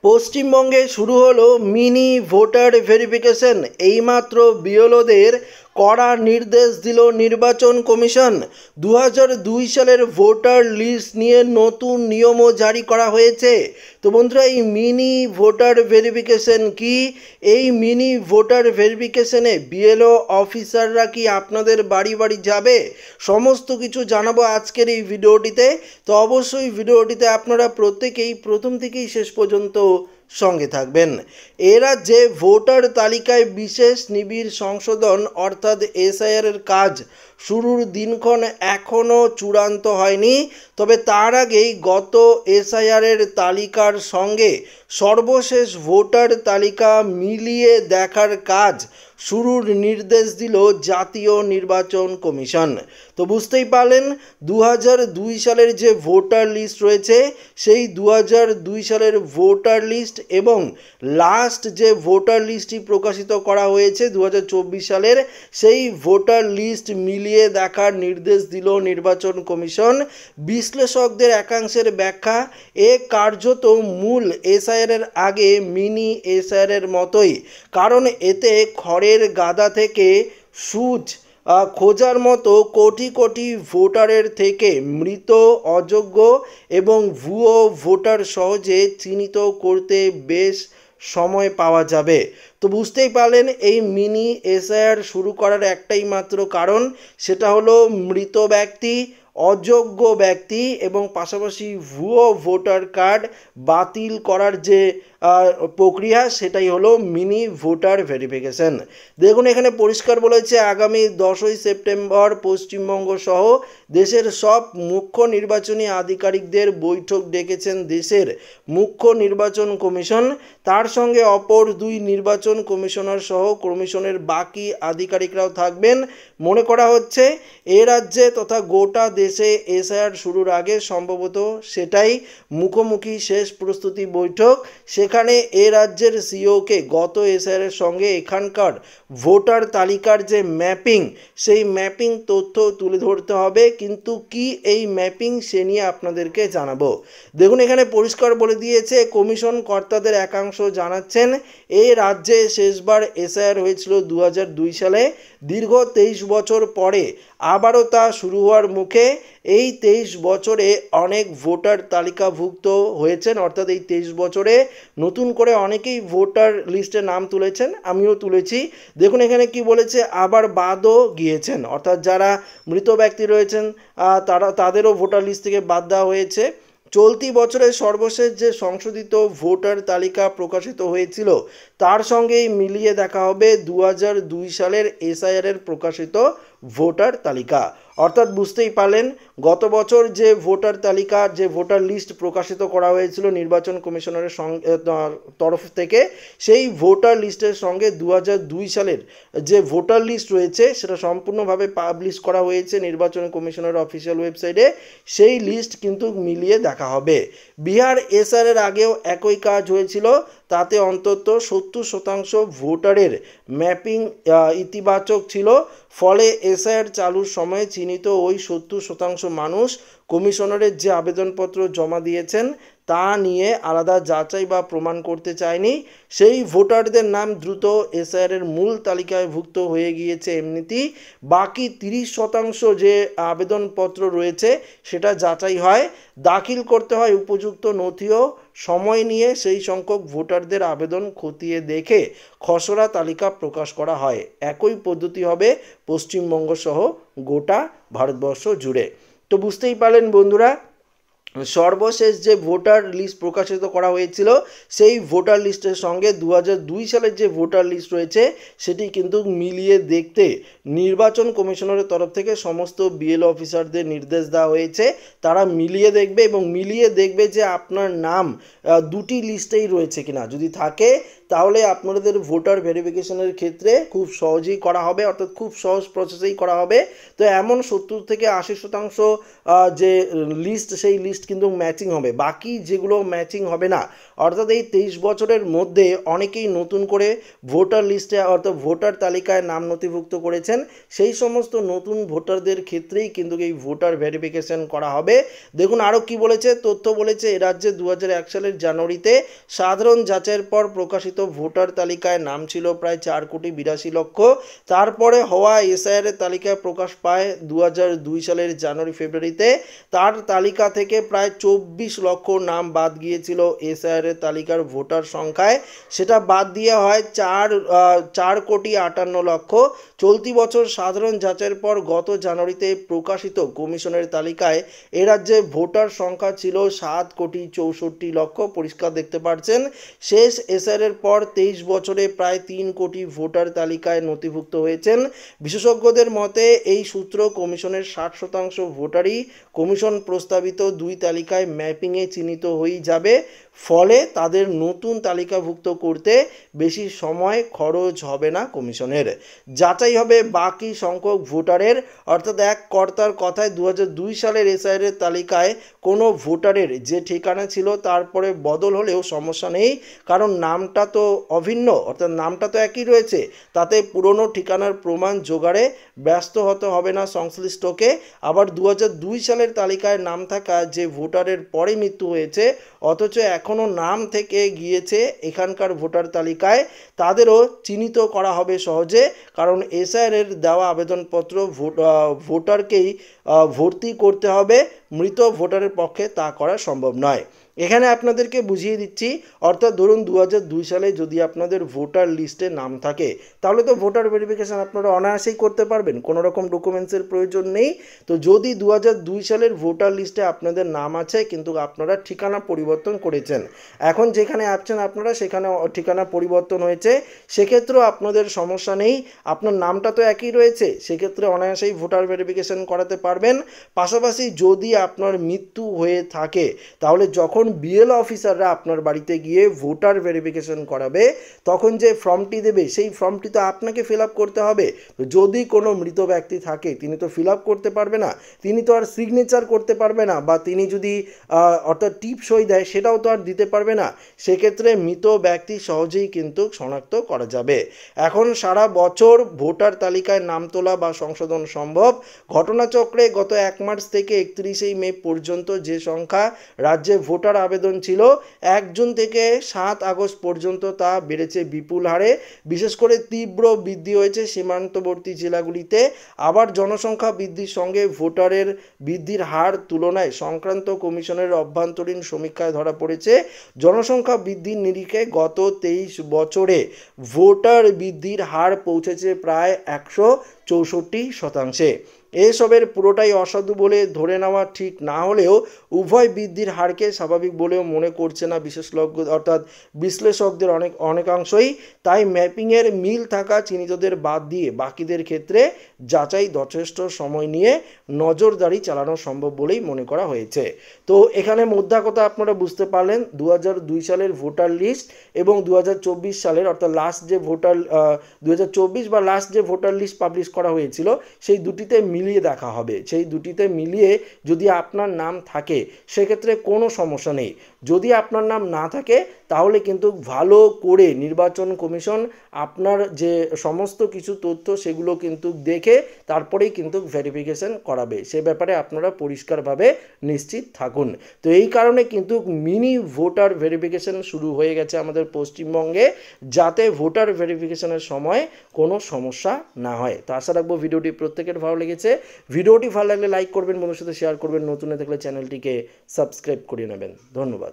পশ্চিমবঙ্গে শুরু হলো মিনি ভোটার ভেরিফিকেশন। এইমাত্র বিএলওদের কড়া নির্দেশ দিল নির্বাচন কমিশন। 2002 সালের ভোটার লিস্ট নিয়ে নতুন নিয়মও জারি করা হয়েছে। তো বন্ধুরা, এই মিনি ভোটার ভেরিফিকেশন কি? এই মিনি ভোটার ভেরিফিকেশনে বিএলও অফিসাররা কি আপনাদের বাড়ি বাড়ি যাবে? সমস্ত কিছু জানাবো আজকের এই ভিডিওটিতে। তো অবশ্যই ভিডিওটিতে আপনারা প্রত্যেকেই প্রথম থেকেই শেষ পর্যন্ত সঙ্গে থাকবেন। এ রাজ্যে ভোটার তালিকায় বিশেষ নিবিড় সংশোধন অর্থাৎ এসআইআর এর কাজ শুরুর দিনক্ষণ এখনও চূড়ান্ত হয়নি। তবে তার আগেই গত এসআইআর এর তালিকার সঙ্গে সর্বশেষ ভোটার তালিকা মিলিয়ে দেখার কাজ শুরুর নির্দেশ দিল জাতীয় নির্বাচন কমিশন। তো বুঝতেই পারলেন, 2002 সালের যে ভোটার লিস্ট রয়েছে সেই 2002 সালের ভোটার লিস্ট এবং লাস্ট যে ভোটার লিস্টটি প্রকাশিত করা হয়েছে 2024 সালের, সেই ভোটার লিস্ট মিলিয়ে দেখার নির্দেশ দিল নির্বাচন কমিশন। বিশ্লেষকদের একাংশের ব্যাখ্যা, এ কার্যত মূল এসআইআর এর আগে মিনি এসআইআর এর মতোই, কারণ এতে খড়ের গাদা থেকে সুচ খোঁজার মতো কোটি কোটি ভোটারের থেকে মৃত, অযোগ্য এবং ভুয়ো ভোটার সহজে চিহ্নিত করতে বেশ সময় পাওয়া যাবে। তো বুঝতেই পারলেন, এই মিনি এসআইআর শুরু করার একটাই মাত্র কারণ, সেটা হলো মৃত ব্যক্তি, অযোগ্য ব্যক্তি এবং পাশাপাশি ভুয়ো ভোটার কার্ড বাতিল করার যে প্রক্রিয়া, সেটাই হলো মিনি ভোটার ভেরিফিকেশন। দেখুন, এখানে পরিষ্কার বলেছে আগামী 10ই সেপ্টেম্বর পশ্চিমবঙ্গ সহ দেশের সব মুখ্য নির্বাচনী আধিকারিকদের বৈঠক ডেকেছেন দেশের মুখ্য নির্বাচন কমিশন। তার সঙ্গে অপর দুই নির্বাচন কমিশনার সহ কমিশনের বাকি আধিকারিকরাও থাকবেন। মনে করা হচ্ছে এ রাজ্যে তথা গোটা দেশে এসআইআর শুরুর আগে সম্ভবত সেটাই মুখোমুখি শেষ প্রস্তুতি বৈঠক। সেখানে এ রাজ্যের সিইওকে গত এসআইআর এর সঙ্গে এখানকার ভোটার তালিকার যে ম্যাপিং, সেই ম্যাপিং তথ্য তুলে ধরতে হবে। কিন্তু কি এই ম্যাপিং, সে নিয়ে আপনাদেরকে জানাবো। দেখুন, এখানে পরিষ্কার বলে দিয়েছে কমিশন কর্তাদের একাংশ জানাচ্ছেন, এই রাজ্যে শেষবার এসআইআর হয়েছিল 2002 সালে। দীর্ঘ 23 বছর পরে আবারও তা শুরু হওয়ার মুখে। এই 23 বছরে অনেক ভোটার তালিকাভুক্ত হয়েছেন, অর্থাৎ এই 23 বছরে নতুন করে অনেকেই ভোটার লিস্টে নাম তুলেছেন, আমিও তুলেছি। দেখুন এখানে কি বলেছে, আবার বাদও গিয়েছেন, অর্থাৎ যারা মৃত ব্যক্তি রয়েছেন তাদেরও ভোটার লিস্ট থেকে বাদ দেওয়া হয়েছে। চলতি বছরের সর্বশেষ যে সংশোধিত ভোটার তালিকা প্রকাশিত হয়েছিল তার সঙ্গেই মিলিয়ে দেখা হবে 2002 সালের এসআইআর এর প্রকাশিত ভোটার তালিকা। অর্থাৎ বুঝতেই পারলেন, গত বছর যে ভোটার তালিকা, যে ভোটার লিস্ট প্রকাশিত করা হয়েছিল নির্বাচন কমিশনারের তরফ থেকে, সেই ভোটার লিস্টের সঙ্গে 2002 সালের যে ভোটার লিস্ট রয়েছে সেটা সম্পূর্ণভাবে পাবলিশ করা হয়েছে নির্বাচন কমিশনের অফিসিয়াল ওয়েবসাইটে। সেই লিস্ট কিন্তু মিলিয়ে দেখা হবে। বিহার এসআইআর এর আগেও একই কাজ হয়েছিল, তাতে অন্তত 70% ভোটারের ম্যাপিং ইতিবাচক ছিল। ফলে এসআইআর চালুর সময় চিহ্নিত ওই 70% মানুষ কমিশনারের যে আবেদনপত্র জমা দিয়েছেন তা নিয়ে আলাদা যাচাই বা প্রমাণ করতে চায়নি। সেই ভোটারদের নাম দ্রুত এসআইআর এর মূল তালিকায় ভুক্ত হয়ে গিয়েছে এমনিতেই। বাকি 30% যে আবেদনপত্র রয়েছে সেটা যাচাই হয়, দাখিল করতে হয় উপযুক্ত নথিও। সময় নিয়ে সেই সংখ্যক ভোটারদের আবেদন খতিয়ে দেখে খসড়া তালিকা প্রকাশ করা হয়। একই পদ্ধতি হবে পশ্চিমবঙ্গ সহ গোটা ভারতবর্ষ জুড়ে। তো বুঝতেই পারলেন বন্ধুরা, সর্বশেষ যে ভোটার লিস্ট প্রকাশিত করা হয়েছিল সেই ভোটার লিস্টের সঙ্গে 2002 সালের যে ভোটার লিস্ট রয়েছে সেটি কিন্তু মিলিয়ে দেখতে নির্বাচন কমিশনারের তরফ থেকে সমস্ত বিএলও অফিসারদের নির্দেশ দেওয়া হয়েছে। তারা মিলিয়ে দেখবে এবং মিলিয়ে দেখবে যে আপনার নাম দুটি লিস্টেই রয়েছে কিনা। যদি থাকে তাহলে আপনাদের ভোটার ভেরিফিকেশনের ক্ষেত্রে খুব সহজেই করা হবে, অর্থাৎ খুব সহজ প্রসেসেই করা হবে। তো এমন 70 থেকে 80% যে লিস্ট, সেই লিস্ট কিন্তু ম্যাচিং হবে, বাকি যেগুলো ম্যাচিং হবে না, অর্থাৎ এই 23 বছরের মধ্যে অনেকেই নতুন করে ভোটার লিস্টে অর্থাৎ ভোটার তালিকায় নাম নথিভুক্ত করেছেন। সেই সমস্ত নতুন ভোটারদের ক্ষেত্রেই কিন্তু এই ভোটার ভেরিফিকেশন করা হবে। দেখুন আরও কি বলেছে, তথ্য বলেছে এ রাজ্যে 2001 সালের জানুয়ারিতে সাধারণ যাচাইয়ের পর প্রকাশিত ভোটার তালিকায় নাম ছিল প্রায় 4,82,00,000। তারপরে হওয়া এসআইআর তালিকায় প্রকাশ পায় 2002 সালের জানুয়ারি ফেব্রুয়ারিতে। তার তালিকা থেকে প্রায় 24 লক্ষ নাম বাদ গিয়েছিল এসআইআর তালিকার ভোটার সংখ্যায়, সেটা বাদ দিয়ে হয় 4,58,00,000। চলতি বছর সাধারণ যাচাইয়ের পর গত জানুয়ারিতে প্রকাশিত কমিশনের তালিকায় এ রাজ্যে ভোটার সংখ্যা ছিল 7,64,00,000। পরিষ্কার দেখতে পাচ্ছেন শেষ এসআইআর পর 23 বছরে প্রায় 3 কোটি ভোটার তালিকায় নথিভুক্ত হয়েছেন। বিশেষজ্ঞদের মতে এই সূত্র কমিশনের 60% ভোটারই কমিশন প্রস্তাবিত দুই তালিকায় ম্যাপিংয়ে চিহ্নিত হয়ে যাবে। ফলে তাদের নতুন তালিকাভুক্ত করতে বেশি সময় খরচ হবে না কমিশনের। যাচাই হবে বাকি সংখ্যক ভোটারের, অর্থাৎ এক কর্তার কথায় 2002 সালের এসআইআর তালিকায় কোনো ভোটারের যে ঠিকানা ছিল তারপরে বদল হলেও সমস্যা নেই, কারণ নামটা তো অভিন্ন, অর্থাৎ নামটা তো একই রয়েছে। তাতে পুরনো ঠিকানার প্রমাণ জোগাড়ে ব্যস্ত হতে হবে না সংশ্লিষ্টকে। আবার 2002 সালের তালিকায় নাম থাকা যে ভোটারের পরে মৃত্যু হয়েছে অথচ এখনও নাম থেকে গিয়েছে এখানকার ভোটার তালিকায়, তাদেরও চিহ্নিত করা হবে সহজে, কারণ এসআইআর দেওয়া আবেদনপত্র ভোটারকেই ভর্তি করতে হবে, মৃত ভোটারের পক্ষে তা করা সম্ভব নয়। এখানে আপনাদেরকে বুঝিয়ে দিচ্ছি, অর্থাৎ ধরুন 2002 সালে যদি আপনাদের ভোটার লিস্টে নাম থাকে তাহলে তো ভোটার ভেরিফিকেশান আপনারা অনায়াসেই করতে পারবেন, কোনো রকম ডকুমেন্টসের প্রয়োজন নেই। তো যদি 2002 সালের ভোটার লিস্টে আপনাদের নাম আছে কিন্তু আপনারা ঠিকানা পরিবর্তন করেছেন, এখন যেখানে আছেন আপনারা সেখানে ঠিকানা পরিবর্তন হয়েছে, সেক্ষেত্রেও আপনাদের সমস্যা নেই, আপনার নামটা তো একই রয়েছে, সেক্ষেত্রে অনায়াসেই ভোটার ভেরিফিকেশান করাতে পারবেন। পাশাপাশি যদি আপনার মৃত্যু হয়ে থাকে তাহলে যখন বিএলও অফিসাররা আপনার বাড়িতে গিয়ে ভোটার ভেরিফিকেশন করাবে তখন যে ফর্মটি দেবে সেই ফর্মটি তো আপনাকে ফিল আপ করতে হবে। যদি কোনো মৃত ব্যক্তি থাকে তিনি তো ফিল আপ করতে পারবে না, তিনি তো আর সিগনেচার করতে পারবে না, বা তিনি যদি অর্থাৎ টিপ সই দেয় সেটাও তো আর দিতে পারবে না। সেক্ষেত্রে মৃত ব্যক্তি সহজেই কিন্তু শনাক্ত করা যাবে। এখন সারা বছর ভোটার তালিকায় নাম তোলা বা সংশোধন সম্ভব। ঘটনাচক্রে গত 1 মার্চ থেকে 31 মে পর্যন্ত যে সংখ্যা রাজ্যে ভোটার আবেদন ছিল 1 জুন থেকে 7 আগস্ট পর্যন্ত তা বেড়েছে বিপুল হারে। বিশেষ করে তীব্র বৃদ্ধি হয়েছে সীমান্তবর্তী জেলাগুলিতে। আবার জনসংখ্যা বৃদ্ধির সঙ্গে ভোটারের বৃদ্ধির হার তুলনায় সংক্রান্ত কমিশনের অভ্যন্তরীণ সমীক্ষায় ধরা পড়েছে জনসংখ্যা বৃদ্ধির নিরিখে গত 23 বছরে ভোটার বৃদ্ধির হার পৌঁছেছে প্রায় 164%। এসবের পুরোটাই অসাধু বলে ধরে নেওয়া ঠিক না হলেও উভয় বৃদ্ধির হারকে স্বাভাবিক বলেও মনে করছে না বিশেষজ্ঞ অর্থাৎ বিশ্লেষকদের অনেকাংশই। তাই ম্যাপিংয়ের মিল থাকা চিহ্নিতদের বাদ দিয়ে বাকিদের ক্ষেত্রে যাচাই যথেষ্ট সময় নিয়ে নজরদারি চালানো সম্ভব বলেই মনে করা হয়েছে। তো এখানে মোদ্দা কথা আপনারা বুঝতে পারলেন, 2002 সালের ভোটার লিস্ট এবং 2024 সালের অর্থাৎ লাস্ট যে ভোটার 2024 বা লাস্ট যে ভোটার লিস্ট পাবলিশ করা হয়েছিল সেই দুটিতে মিলিয়ে দেখা হবে। সেই দুটিতে মিলিয়ে যদি আপনার নাম থাকে সেক্ষেত্রে কোনো সমস্যা নেই। যদি আপনার নাম না থাকে তাহলে কিন্তু ভালো করে নির্বাচন কমিশন আপনার যে সমস্ত কিছু তথ্য সেগুলো কিন্তু দেখে তারপরেই কিন্তু ভেরিফিকেশন করাবে। সে ব্যাপারে আপনারা পরিষ্কারভাবে নিশ্চিত থাকুন। তো এই কারণে কিন্তু মিনি ভোটার ভেরিফিকেশন শুরু হয়ে গেছে আমাদের পশ্চিমবঙ্গে, যাতে ভোটার ভেরিফিকেশনের সময় কোনো সমস্যা না হয়। তো আশা রাখবো ভিডিওটি প্রত্যেকের ভালো লেগেছে। ভিডিওটি ভালো লাগলে লাইক করবেন, বন্ধুর সাথে শেয়ার করবেন, নতুন থাকলে চ্যানেলটিকে সাবস্ক্রাইব করে নেবেন। ধন্যবাদ।